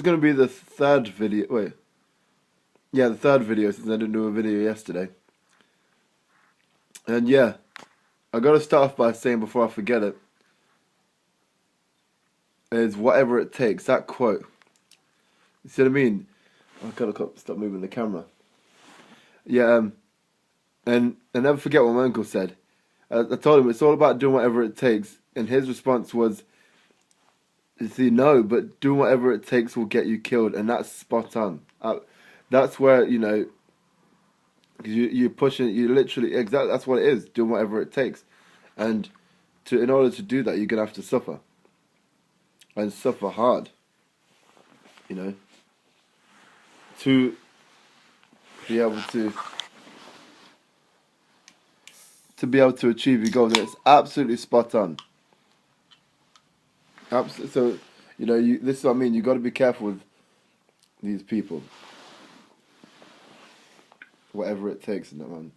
going to be the third video. Wait. Yeah, the third video since I didn't do a video yesterday. And yeah, I got to start off by saying before I forget it, is whatever it takes. That quote. You see what I mean? I gotta stop moving the camera. Yeah, and I never forget what my uncle said. I told him it's all about doing whatever it takes, and his response was, "You see, no, but doing whatever it takes will get you killed," and that's spot on. That's where you're pushing. You literally exactly that's what it is. Doing whatever it takes, and in order to do that, you're gonna have to suffer, and suffer hard. To be able to achieve your goals. And it's absolutely spot on. So, this is what I mean. You got to be careful with these people. Whatever it takes, in that man.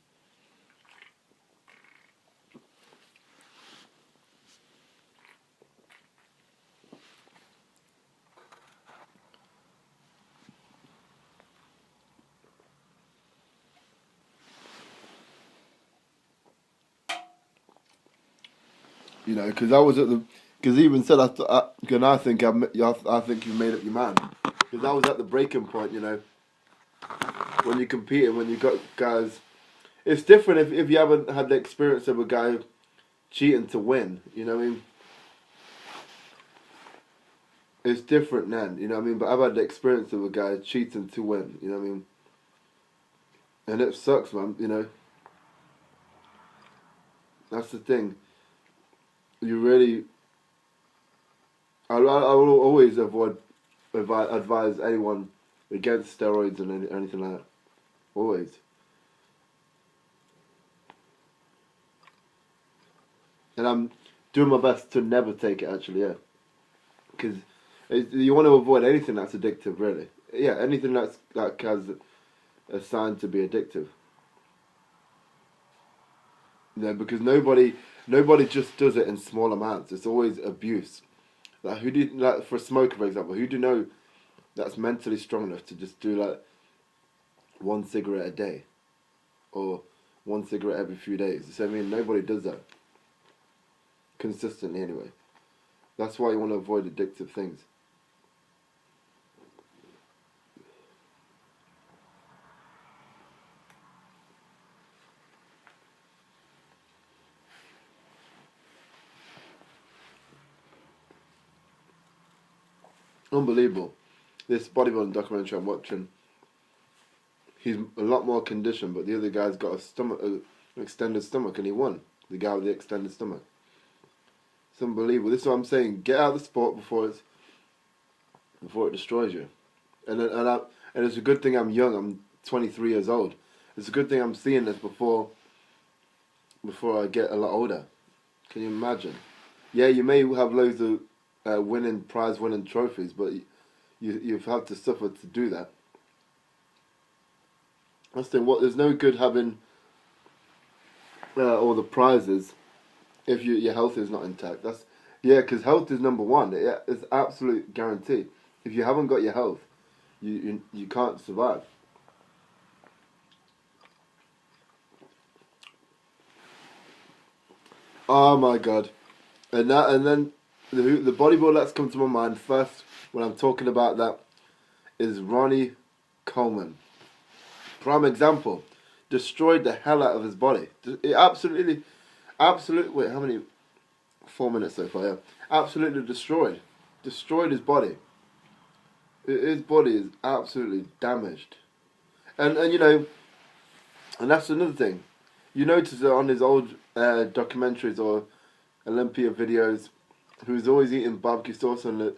Because he even said, I think you've made up your mind. Because I was at the breaking point, when you compete and when you got guys. It's different if you haven't had the experience of a guy cheating to win, you know what I mean? It's different then, you know what I mean? But I've had the experience of a guy cheating to win, you know what I mean? And it sucks, man, That's the thing. You really... I will always advise anyone against steroids and anything like that. Always. And I'm doing my best to never take it, actually, yeah. Because you want to avoid anything that's addictive, really. Yeah, anything that has a sign to be addictive. Because nobody just does it in small amounts. It's always abuse. For a smoker, for example, who do you know that's mentally strong enough to just do one cigarette a day, or one cigarette every few days? So I mean, nobody does that consistently anyway. That's why you want to avoid addictive things. Unbelievable. This bodybuilding documentary I'm watching, he's a lot more conditioned, but the other guy's got an extended stomach, and he won. The guy with the extended stomach. It's unbelievable. This is what I'm saying. Get out of the sport before it destroys you. And it's a good thing I'm young. I'm 23 years old. It's a good thing I'm seeing this before I get a lot older. Can you imagine? Yeah, you may have loads of prize-winning trophies, but you've had to suffer to do that. That's the thing. There's no good having all the prizes if your health is not intact. Because health is number one. It's absolute guarantee. If you haven't got your health, you can't survive. Oh my God! And then the bodybuilder that's come to my mind first when I'm talking about that is Ronnie Coleman. Prime example. Destroyed the hell out of his body. It absolutely. Wait, how many? 4 minutes so far. Yeah, absolutely destroyed. Destroyed his body. His body is absolutely damaged, and and that's another thing. You notice that on his old documentaries or Olympia videos, he was always eating barbecue sauce on the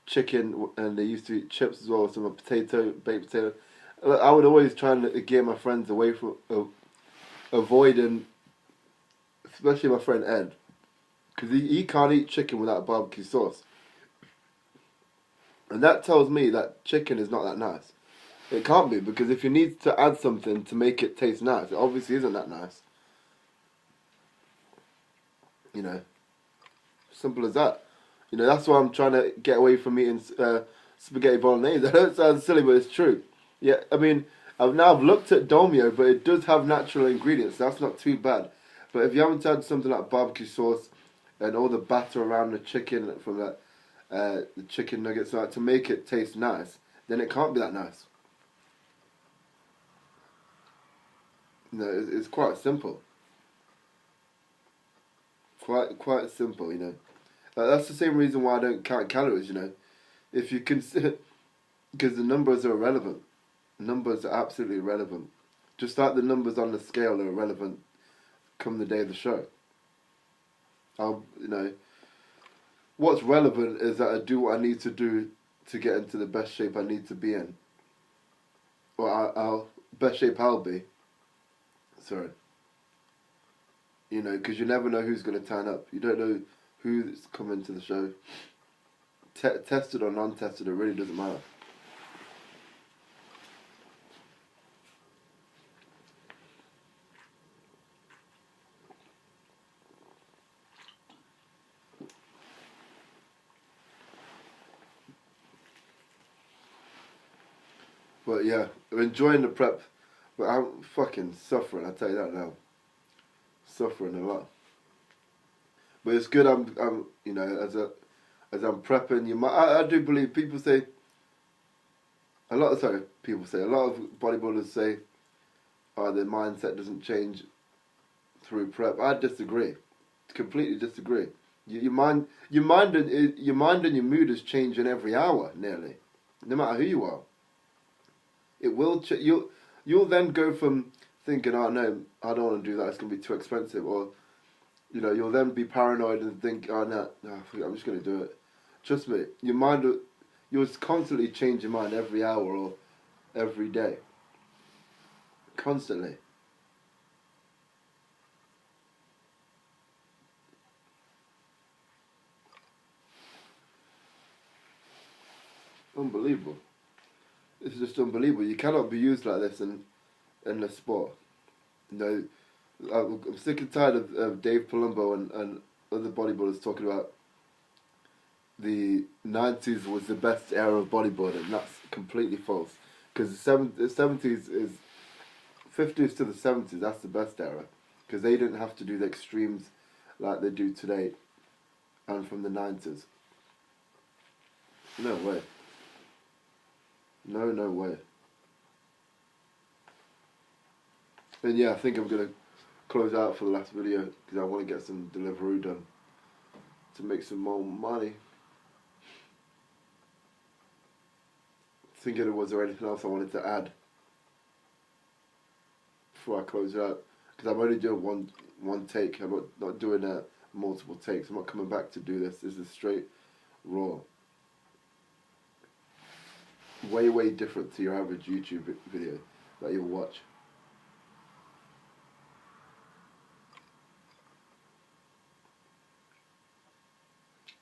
chicken, and they used to eat chips as well, some baked potato. I would always try and gear my friends away from avoiding, especially my friend Ed, because he can't eat chicken without barbecue sauce. And that tells me that chicken is not that nice. It can't be, because if you need to add something to make it taste nice, it obviously isn't that nice. Simple as that. That's why I'm trying to get away from eating spaghetti bolognese. I know it sounds silly, but it's true. Yeah, I mean, I've looked at Domio, but it does have natural ingredients. That's not too bad. But if you haven't had something like barbecue sauce and all the batter around the chicken from that, the chicken nuggets, like, to make it taste nice, then it can't be that nice. No, it's quite simple. Quite simple, you know. That's the same reason why I don't count calories, you know. If you consider, because the numbers are irrelevant. Numbers are absolutely irrelevant. Just like the numbers on the scale are irrelevant come the day of the show. You know, what's relevant is that I do what I need to do to get into the best shape I need to be in. Or I'll best shape I'll be. Sorry. You know, because you never know who's going to turn up. You don't know who's coming to the show. Tested or non-tested, it really doesn't matter. But yeah, I'm enjoying the prep, but I'm fucking suffering. I tell you that now, suffering a lot. But it's good. I'm you know, as I'm prepping. I do believe people say a lot. Sorry, people say a lot of bodybuilders say, "Oh, their mindset doesn't change through prep." I disagree. Completely disagree. Your mind and your mood is changing every hour, nearly, no matter who you are. It will. You'll then go from thinking, "Oh no, I don't want to do that. It's gonna be too expensive," or you know, you'll then be paranoid and think, "Oh no, I'm just gonna do it." Trust me, you'll constantly change your mind every hour or every day, constantly. Unbelievable. It's just unbelievable. You cannot be used like this in the sport. You know, I'm sick and tired of Dave Palumbo and other bodybuilders talking about the 90s was the best era of bodybuilding. That's completely false. Because the 70s is 50s to the 70s. That's the best era because they didn't have to do the extremes like they do today, and from the 90s. No way. No way. And yeah, I think I'm gonna close out for the last video because I want to get some delivery done to make some more money. Thinking, was there anything else I wanted to add before I close it out? Because I'm only doing one take. I'm not doing multiple takes. I'm not coming back to do this. This is straight raw. Way different to your average YouTube video that you'll watch.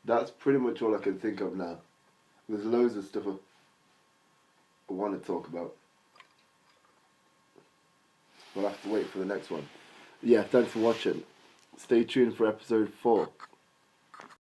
That's pretty much all I can think of now. There's loads of stuff I want to talk about. We'll have to wait for the next one. Yeah, thanks for watching. Stay tuned for episode 4.